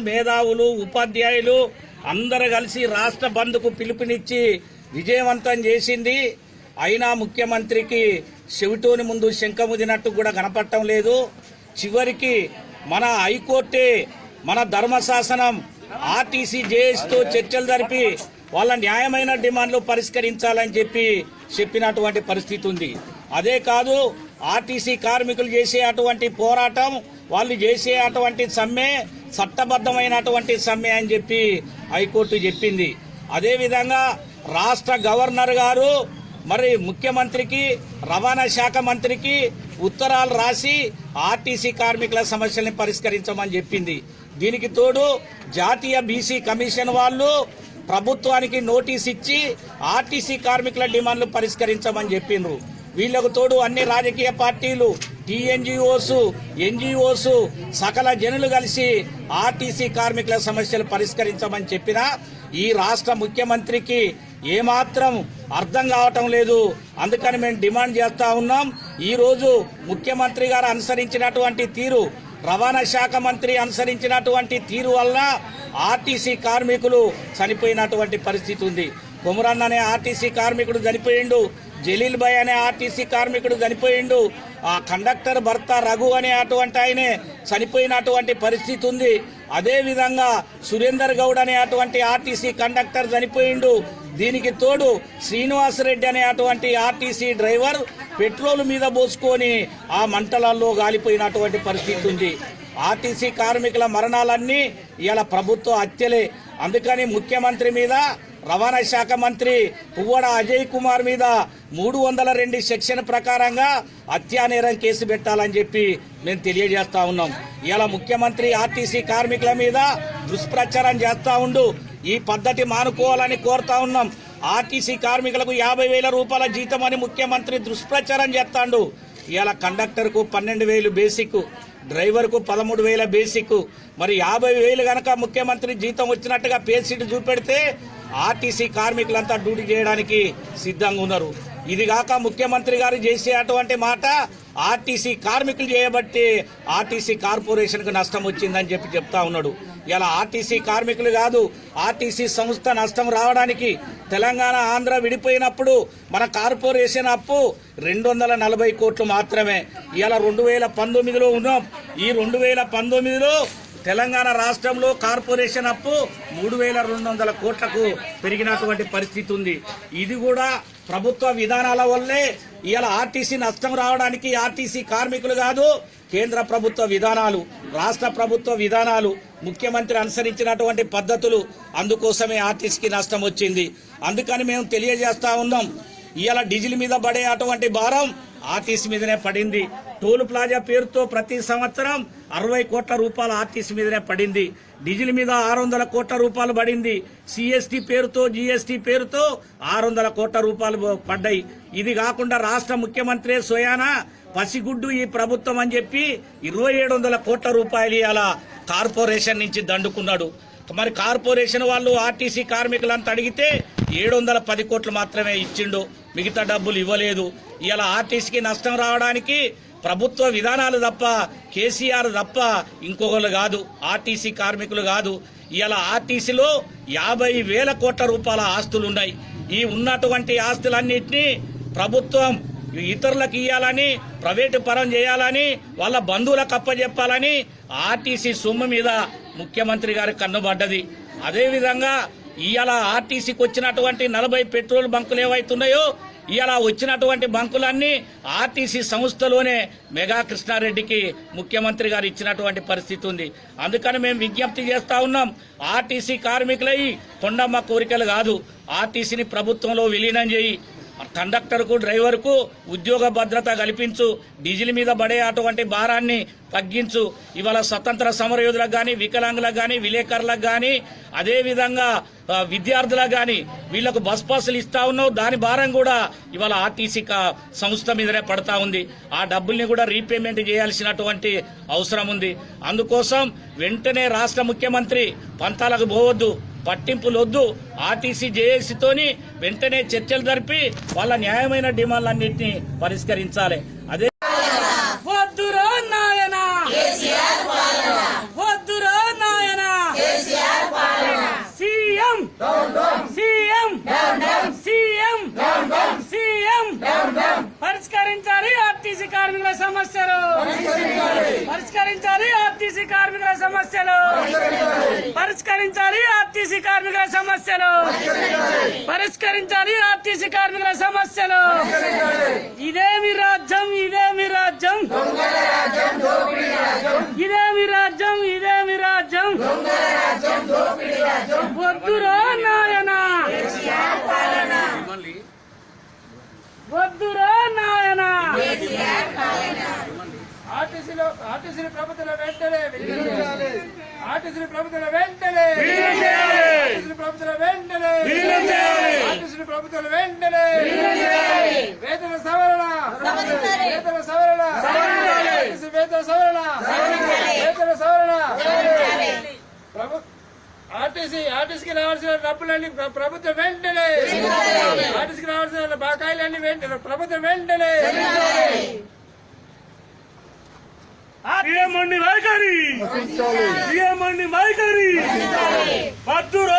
మేధావులు ఉపాధ్యాయులు అందరూ కలిసి రాష్ట్ర బంద్కు పిలుపునిచ్చి విజయవంతం చేసింది. అయినా ముఖ్యమంత్రికి చెవిటోని ముందు శంఖముదినట్టు కూడా కనపడటం లేదు. చివరికి మన హైకోర్టే మన ధర్మశాసనం ఆర్టీసీ జేఏసీతో చర్చలు జరిపి వాళ్ళ న్యాయమైన డిమాండ్లు పరిష్కరించాలని చెప్పినటువంటి పరిస్థితి ఉంది. అదే కాదు, ఆర్టీసీ కార్మికులు చేసే అటువంటి పోరాటం, వాళ్ళు చేసే అటువంటి సమ్మె చట్టబద్ధమైనటువంటి సమ్మె అని చెప్పి హైకోర్టు చెప్పింది. అదేవిధంగా రాష్ట్ర గవర్నర్ గారు మరి ముఖ్యమంత్రికి, రవాణా శాఖ మంత్రికి ఉత్తరాలు రాసి ఆర్టీసీ కార్మికుల సమస్యల్ని పరిష్కరించమని చెప్పింది. దీనికి తోడు జాతీయ బీసీ కమిషన్ వాళ్ళు ప్రభుత్వానికి నోటీస్ ఇచ్చి ఆర్టీసీ కార్మికుల డిమాండ్లు పరిష్కరించమని చెప్పిండ్రు. వీళ్లకు తోడు అన్ని రాజకీయ పార్టీలు, టీఎన్జీఓస్, ఎన్జీఓస్, సకల జనులు కలిసి ఆర్టీసీ కార్మికుల సమస్యలు పరిష్కరించమని చెప్పినా ఈ రాష్ట్ర ముఖ్యమంత్రికి ఏమాత్రం అర్థం కావటం లేదు. అందుకని మేము డిమాండ్ చేస్తా ఉన్నాం. ఈ రోజు ముఖ్యమంత్రి గారు అనుసరించినటువంటి తీరు, రవాణా శాఖ మంత్రి అనుసరించినటువంటి తీరు వల్ల ఆర్టీసీ కార్మికులు చనిపోయినటువంటి పరిస్థితి ఉంది. కుమరన్న అనే ఆర్టీసీ కార్మికుడు చనిపోయిండు, జలీల్ భాయ్ అనే ఆర్టీసీ కార్మికుడు చనిపోయిండు, ఆ కండక్టర్ భర్త రఘు అనే అటువంటి ఆయనే చనిపోయినటువంటి పరిస్థితి ఉంది. అదేవిధంగా సురేందర్ గౌడ్ అనే అటువంటి ఆర్టీసీ కండక్టర్ చనిపోయిండు. దీనికి తోడు శ్రీనివాసరెడ్డి అనే అటువంటి ఆర్టీసీ డ్రైవర్ పెట్రోల్ మీద పోసుకొని ఆ మంటలలో గాలిపోయినటువంటి పరిస్థితి ఉంది. ఆర్టీసీ కార్మికుల మరణాలన్నీ ఇలా ప్రభుత్వ హత్యలే. అందుకని ముఖ్యమంత్రి మీద, రవాణా శాఖ మంత్రి పువ్వాడ అజయ్ కుమార్ మీద 302 సెక్షన్ ప్రకారంగా హత్యానేరం కేసు పెట్టాలని చెప్పి మేము తెలియజేస్తా ఉన్నాం. ఇలా ముఖ్యమంత్రి ఆర్టీసీ కార్మికుల మీద దుష్ప్రచారం చేస్తా ఉండు. ఈ పద్ధతి మానుకోవాలని కోరుతా ఉన్నాం. ఆర్టీసీ కార్మికులకు 50,000 రూపాయల జీతం అని ముఖ్యమంత్రి దుష్ప్రచారం చేస్తాడు. ఇలా కండక్టర్కు 12,000 బేసిక్, డ్రైవర్కు 13,000 బేసిక్, మరి 50,000 గనక ముఖ్యమంత్రి జీతం వచ్చినట్టుగా పే షీట్ చూపెడితే ఆర్టీసీ కార్మికులంతా డ్యూటీ చేయడానికి సిద్ధంగా ఉన్నారు. ఇది కాక ముఖ్యమంత్రి గారు చేసే అటువంటి మాట ఆర్టీసీ కార్మికులు చేయబట్టి ఆర్టీసీ కార్పొరేషన్ కు నష్టం వచ్చిందని చెప్తా ఉన్నాడు. ఇలా ఆర్టీసీ కార్మికులు కాదు, ఆర్టీసీ సంస్థ నష్టం రావడానికి తెలంగాణ ఆంధ్ర విడిపోయినప్పుడు మన కార్పొరేషన్ అప్పు 240 కోట్లు మాత్రమే. ఇలా 2019లో ఉన్నాం. ఈ 2019లో తెలంగాణ రాష్ట్రంలో కార్పొరేషన్ అప్పు 3,200 కోట్లకు పెరిగినటువంటి పరిస్థితి ఉంది. ఇది కూడా ప్రభుత్వ విధానాల వల్లే ఇవాళ ఆర్టీసీ నష్టం రావడానికి ఆర్టీసీ కార్మికులు కాదు, కేంద్ర ప్రభుత్వ విధానాలు, రాష్ట్ర ప్రభుత్వ విధానాలు, ముఖ్యమంత్రి అనుసరించినటువంటి పద్ధతులు, అందుకోసమే ఆర్టీసీకి నష్టం వచ్చింది. అందుకని మేము తెలియజేస్తా ఉన్నాం, ఇవాళ డీజిల్ మీద పడే అటువంటి భారం ఆర్టీసీ మీదనే పడింది. టోల్ ప్లాజా పేరుతో ప్రతి సంవత్సరం 60 కోట్ల రూపాయలు ఆర్టీసీ మీదనే పడింది. డీజిల్ మీద 600 కోట్ల రూపాయలు పడింది. సిఎస్టీ పేరుతో, జీఎస్టీ పేరుతో 600 కోట్ల రూపాయలు పడ్డాయి. ఇది కాకుండా రాష్ట్ర ముఖ్యమంత్రి సోయానా పసిగుడ్డు ఈ ప్రభుత్వం అని చెప్పి 2,700 కోట్ల రూపాయలు ఇలా కార్పొరేషన్ నుంచి దండుకున్నాడు. మరి కార్పొరేషన్ వాళ్ళు ఆర్టీసీ కార్మికులంతా అడిగితే 710 కోట్లు మాత్రమే ఇచ్చిండు, మిగతా డబ్బులు ఇవ్వలేదు. ఇలా ఆర్టీసీకి నష్టం రావడానికి ప్రభుత్వ విధానాలు తప్ప, కేసీఆర్ తప్ప ఇంకొకరు కాదు, ఆర్టీసీ కార్మికులు కాదు. ఇలా ఆర్టీసీలో 50,000 కోట్ల రూపాయల ఆస్తులున్నాయి. ఈ ఉన్నటువంటి ఆస్తులన్నింటినీ ప్రభుత్వం ఇతరులకు ఇవ్వాలని, ప్రైవేటు పరం చేయాలని, వాళ్ళ బంధువులకు అప్పచెప్పాలని ఆర్టీసీ సొమ్ము మీద ముఖ్యమంత్రి గారి కన్నుబడ్డది. అదేవిధంగా ఇవాళ ఆర్టీసీకి వచ్చినటువంటి 40 పెట్రోల్ బంకులు ఏవైతున్నాయో ఇలా వచ్చినటువంటి బంకులన్నీ ఆర్టీసీ సంస్థలోనే మెగా కృష్ణారెడ్డికి ముఖ్యమంత్రి గారు ఇచ్చినటువంటి పరిస్థితి ఉంది. అందుకని మేము విజ్ఞప్తి చేస్తా ఉన్నాం, ఆర్టీసీ కార్మికులై కొండమ్మ కోరికలు కాదు, ఆర్టీసీని ప్రభుత్వంలో విలీనం చేయి, కండక్టర్కు, డ్రైవర్కు ఉద్యోగ భద్రత కల్పించు, డీజిల్ మీద పడే అటువంటి భారాన్ని తగ్గించు. ఇవాళ స్వతంత్ర సమరయోధులకు కానీ, వికలాంగులకు కానీ, విలేకరులకు కానీ, అదేవిధంగా విద్యార్థులకు కానీ వీళ్లకు బస్ పాసులు ఇస్తా ఉన్నావు, దాని భారం కూడా ఇవాళ ఆర్టీసీ సంస్థ మీదనే పడతా ఉంది. ఆ డబ్బుల్ని కూడా రీపేమెంట్ చేయాల్సినటువంటి అవసరం ఉంది. అందుకోసం వెంటనే రాష్ట్ర ముఖ్యమంత్రి పంతాలకు పోవద్దు, పట్టింపులొద్దు, ఆర్టీసీ జేఏసీతోని వెంటనే చర్చలు జరిపి వాళ్ళ న్యాయమైన డిమాండ్లన్నింటినీ పరిష్కరించాలి. అదే వద్దురా నాయనా, వద్దురా నాయనా. సమస్యలు పరిష్కరించాలి. ఆర్టీసీ కార్మికుల సమస్యలు పరిష్కరించాలి. ఆర్టీసీ కార్మికుల సమస్యలు పరిష్కరించాలి. ఆర్టీసీ కార్మికుల సమస్యలు. ఇదేమి రాజ్యం, ఇదేమి రాజ్యం, ఇదేమి రాజ్యం, ఇదేమి రాజ్యం. వద్దురా నాయనా, వద్దురా నాయనా. ఆర్టీసీ ప్రభుత్వం వెంటనే ఆర్టీసీ ప్రభుత్వం వెంటనే ఆర్టీసీ ప్రభుత్వం వెంటనే ఆర్టీసీ ప్రభుత్వం వెంటనే వేతన సవరణ వేతన సవరణ ఆర్టీసీ వేతన సవరణ వేతన సవరణ ఆర్టీసీకి రావాల్సిన డబ్బులన్నీ ప్రభుత్వం వెంటనే ఆర్టీసీకి రావాల్సిన బకాయిలన్నీ వెంటనే ప్రభుత్వం వెంటనే సీఎం వైఖరి, సీఎం వైఖరి. వద్దురా